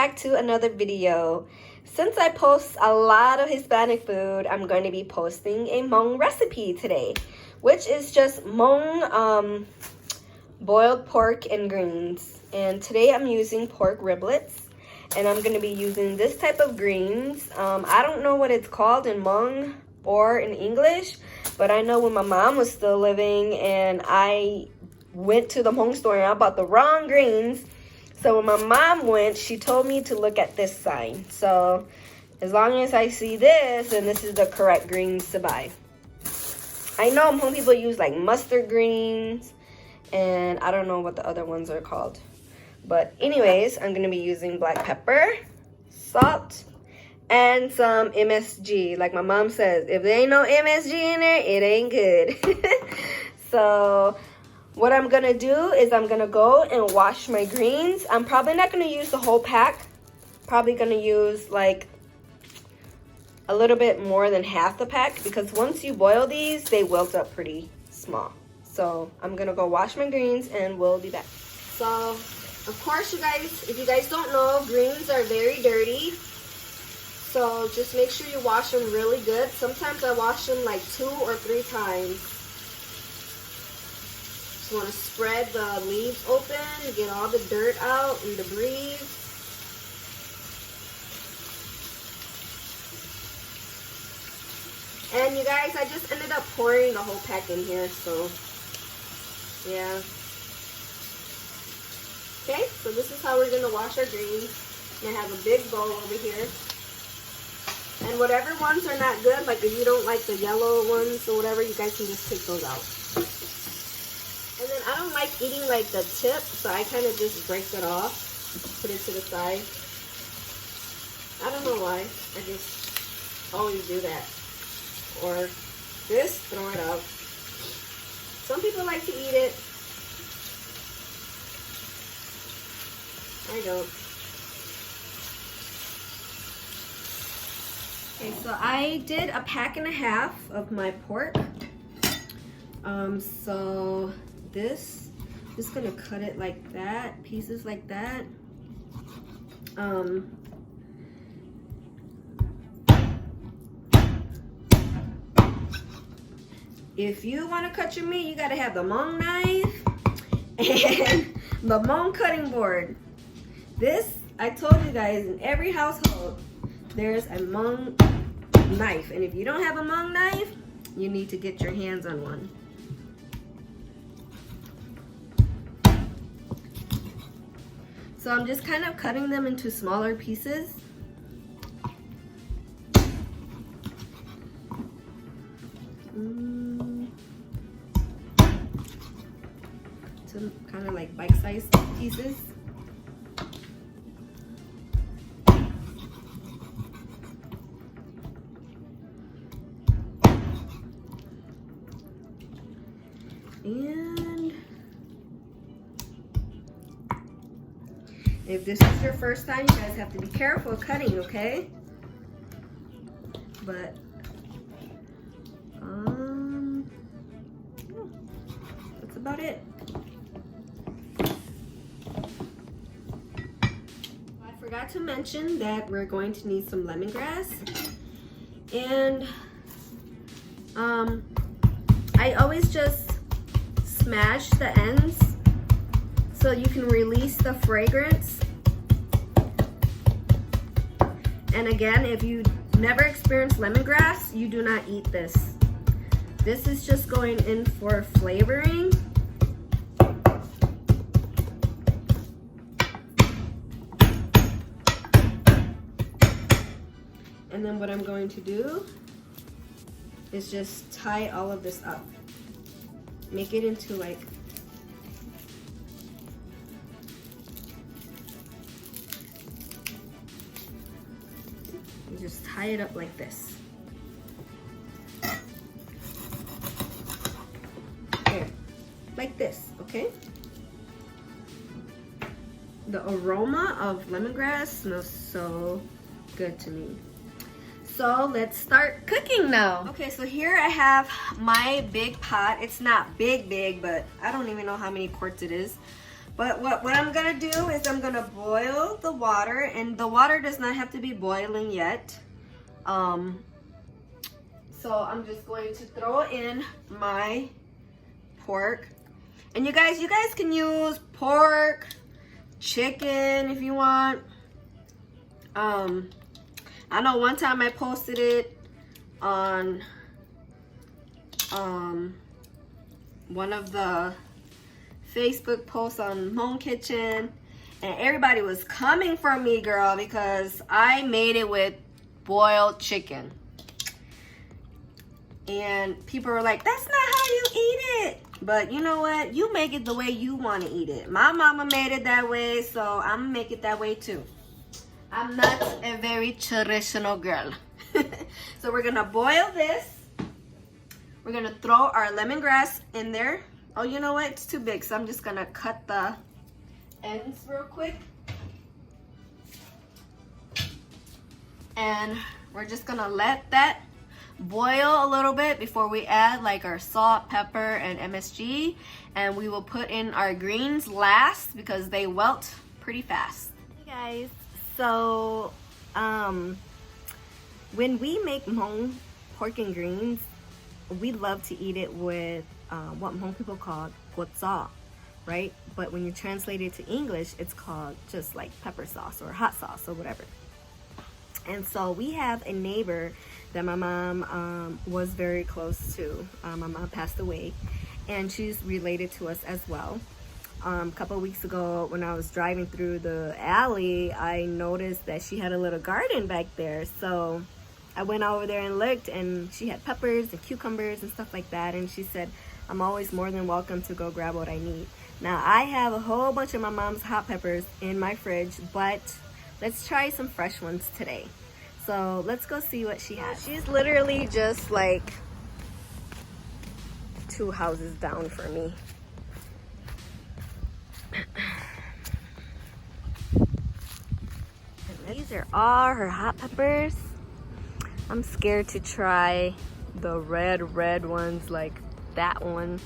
back to another video. Since I post a lot of Hispanic food, I'm going to be posting a Hmong recipe today, which is just Hmong boiled pork and greens. And today I'm using pork riblets, and I'm going to be using this type of greens. I don't know what it's called in Hmong or in English, but I know when my mom was still living and I went to the Hmong store and I bought the wrong greens. So when my mom went, she told me to look at this sign. So as long as I see this, then this is the correct greens to buy. I know Hmong people use like mustard greens, and I don't know what the other ones are called. But anyways, I'm gonna be using black pepper, salt, and some MSG. Like my mom says, if there ain't no MSG in there, it ain't good. So what I'm gonna do is I'm gonna go and wash my greens. I'm probably not gonna use the whole pack. Probably gonna use like a little bit more than half the pack, because once you boil these, they wilt up pretty small. So I'm gonna go wash my greens and we'll be back. So of course, you guys, if you guys don't know, greens are very dirty. So just make sure you wash them really good. Sometimes I wash them like 2 or 3 times. Just want to spread the leaves open, get all the dirt out and debris. And you guys, I just ended up pouring the whole pack in here, so yeah. Okay, so this is how we're gonna wash our greens. I have a big bowl over here. And whatever ones are not good, like if you don't like the yellow ones or whatever, you guys can just take those out. And then I don't like eating like the tip, so I kind of just break it off, put it to the side. I don't know why, I just always do that. Or just throw it out. Some people like to eat it. I don't. Okay, so I did a pack and a half of my pork. So this, just gonna cut it like that, pieces like that. If you want to cut your meat, you gotta have the Hmong knife and the Hmong cutting board. This, I told you guys, in every household, there's a Hmong knife. And if you don't have a Hmong knife, you need to get your hands on one. So I'm just kind of cutting them into smaller pieces. To kind of like bite-sized pieces. And if this is your first time, you guys have to be careful cutting, okay? But that's about it. I forgot to mention that we're going to need some lemongrass, and I always just smash the ends so you can release the fragrance. And again, if you never experienced lemongrass, you do not eat this. This is just going in for flavoring. And then what I'm going to do is just tie all of this up. Make it into like you just tie it up like this. There, like this, okay? The aroma of lemongrass smells so good to me. So let's start cooking now. Okay, so here I have my big pot. It's not big, but I don't even know how many quarts it is. But what I'm gonna do is I'm gonna boil the water, and the water does not have to be boiling yet. So I'm just going to throw in my pork. And you guys can use pork, chicken if you want. I know one time I posted it on one of the Facebook posts on Home Kitchen, and everybody was coming for me, girl, because I made it with boiled chicken. And people were like, that's not how you eat it. But you know what? You make it the way you want to eat it. My mama made it that way, so I'm gonna make it that way too. I'm not a very traditional girl. So we're gonna boil this. We're gonna throw our lemongrass in there. Oh, you know what? It's too big, so I'm just gonna cut the ends real quick. And we're just gonna let that boil a little bit before we add like our salt, pepper, and MSG. And we will put in our greens last because they wilt pretty fast. Hey guys, so when we make Hmong pork and greens, we love to eat it with what Hmong people call gotza, right? But when you translate it to English, it's called just like pepper sauce or hot sauce or whatever. And so we have a neighbor that my mom was very close to. My mom passed away, and she's related to us as well. A couple of weeks ago when I was driving through the alley, I noticed that she had a little garden back there. So I went over there and looked, and she had peppers and cucumbers and stuff like that. And she said, I'm always more than welcome to go grab what I need. Now I have a whole bunch of my mom's hot peppers in my fridge, but let's try some fresh ones today. So let's go see what she has. She's literally just like 2 houses down for me. And these are all her hot peppers. I'm scared to try the red ones like that one.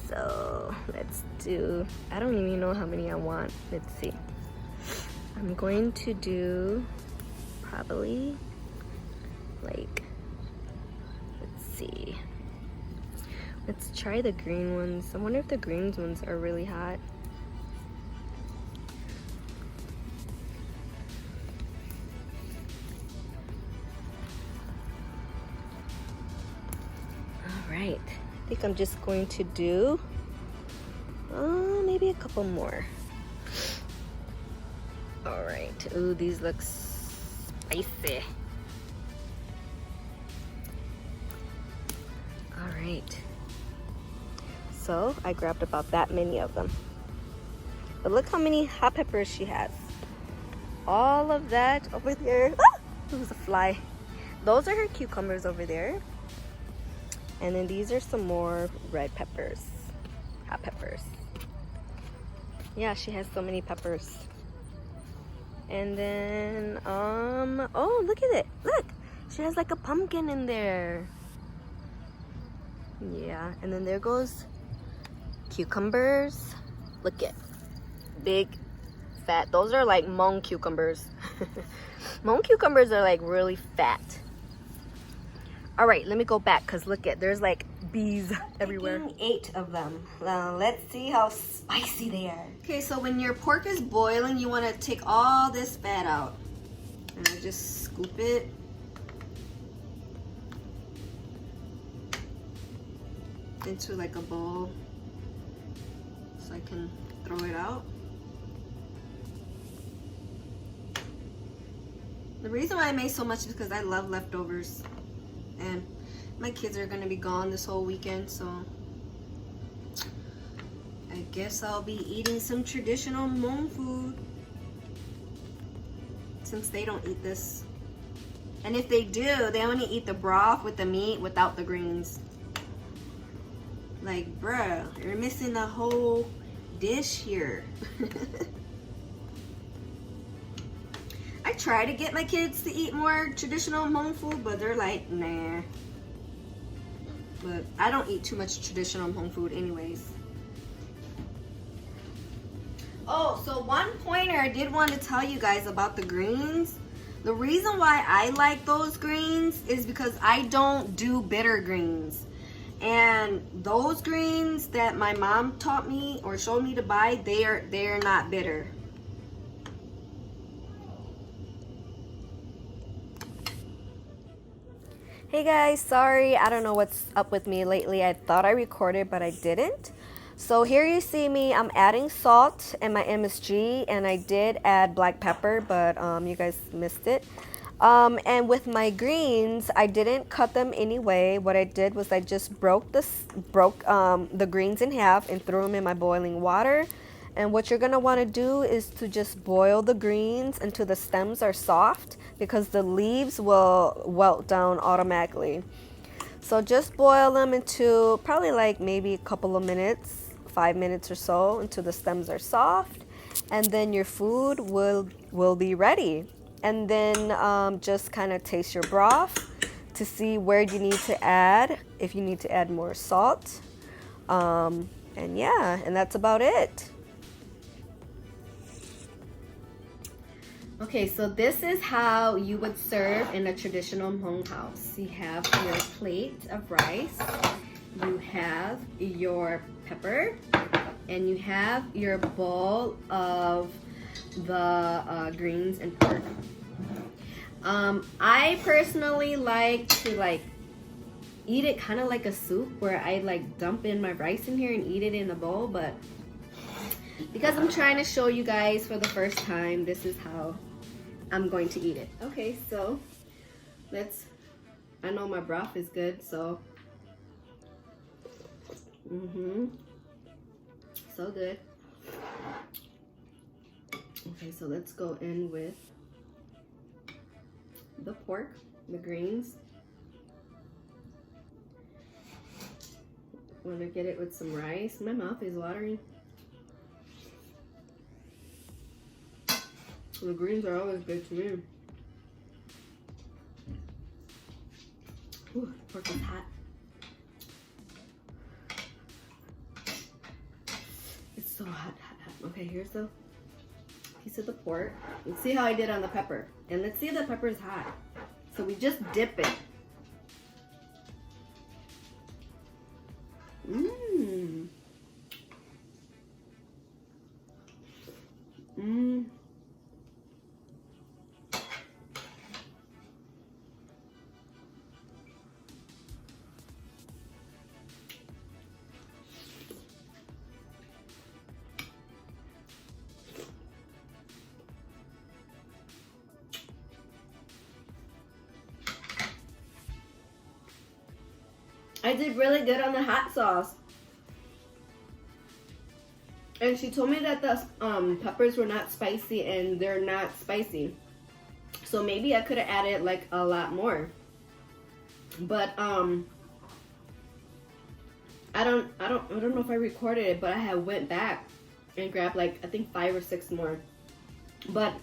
So let's do, I don't even know how many I want. Let's see. I'm going to do probably like, let's see. Let's try the green ones. I wonder if the green ones are really hot. Alright, I think I'm just going to do maybe a couple more. Alright, ooh, these look spicy. Alright, so I grabbed about that many of them. But look how many hot peppers she has. All of that over there. Ah! There was a fly. Those are her cucumbers over there. And then these are some more red peppers, hot peppers. Yeah, she has so many peppers. And then, oh, look at it. Look, she has like a pumpkin in there. Yeah, and then there goes cucumbers. Look at big, fat. Those are like Hmong cucumbers. Hmong cucumbers are like really fat. All right, let me go back because look at, there's like bees everywhere. 8 of them. Now let's see how spicy they are. Okay, so when your pork is boiling, you want to take all this fat out. And I just scoop it. Into like a bowl so I can throw it out. The reason why I made so much is because I love leftovers. And my kids are gonna be gone this whole weekend, so I guess I'll be eating some traditional Hmong food since they don't eat this. And if they do, they only eat the broth with the meat without the greens. Like, bruh, you're missing the whole dish here. I try to get my kids to eat more traditional Hmong food, but they're like, nah. But I don't eat too much traditional Hmong food anyways. Oh, so one pointer I did want to tell you guys about the greens. The reason why I like those greens is because I don't do bitter greens. And those greens that my mom taught me or showed me to buy, they're not bitter. Hey guys, sorry, I don't know what's up with me lately. I thought I recorded, but I didn't. So here you see me, I'm adding salt and my MSG, and I did add black pepper, but you guys missed it. And with my greens, I didn't cut them anyway. What I did was I just broke the greens in half and threw them in my boiling water. And what you're gonna want to do is to just boil the greens until the stems are soft, because the leaves will wilt down automatically. So just boil them into probably like maybe a couple of minutes, 5 minutes or so, until the stems are soft, and then your food will be ready. And then just kind of taste your broth to see where you need to add, if you need to add more salt. And yeah, and that's about it. Okay, so this is how you would serve in a traditional Hmong house. You have your plate of rice, you have your pepper, and you have your bowl of the greens and pork. I personally like to eat it kind of like a soup, where I dump in my rice in here and eat it in a bowl, but because I'm trying to show you guys for the first time, this is how I'm going to eat it. Okay, so I know my broth is good, so so good. Okay, so let's go in with the pork, the greens. Want to get it with some rice. My mouth is watering. The greens are always good to me. Ooh, pork is hot. It's so hot. Okay, here's the piece of the pork. Let's see how I did on the pepper. And let's see if the pepper is hot. So we just dip it. Mmm. Mmm. I did really good on the hot sauce. And she told me that the peppers were not spicy, and they're not spicy. So maybe I could have added a lot more. But I don't know if I recorded it, but I had went back and grabbed I think 5 or 6 more. But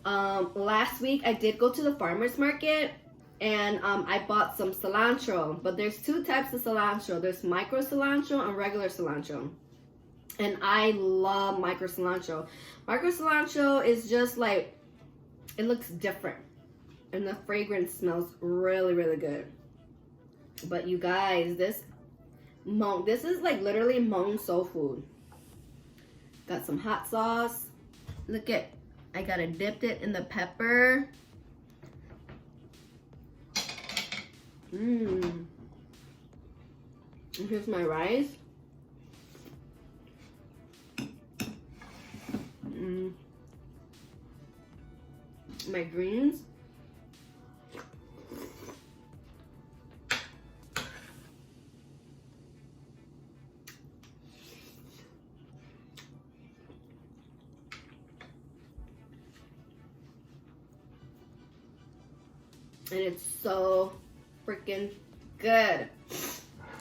last week I did go to the farmer's market, and I bought some cilantro. But there's 2 types of cilantro. There's micro cilantro and regular cilantro. And I love micro cilantro. Micro cilantro is just it looks different. And the fragrance smells really, really good. But you guys, this is literally Hmong soul food. Got some hot sauce. Look at, I gotta dipped it in the pepper. Mmm. And here's my rice. Mmm. My greens. And it's so freaking good.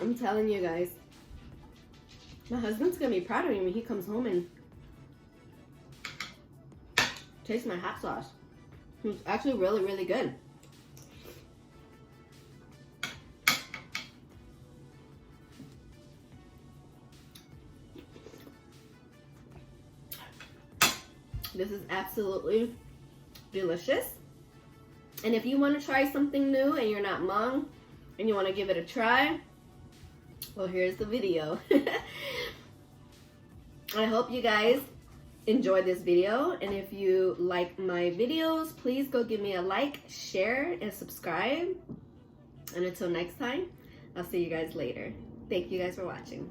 I'm telling you guys. My husband's gonna be proud of me when he comes home and tastes my hot sauce. It's actually really, really good. This is absolutely delicious. And if you want to try something new and you're not Hmong and you want to give it a try, well, here's the video. I hope you guys enjoyed this video, and if you like my videos, please go give me a like, share, and subscribe. And until next time, I'll see you guys later. Thank you guys for watching.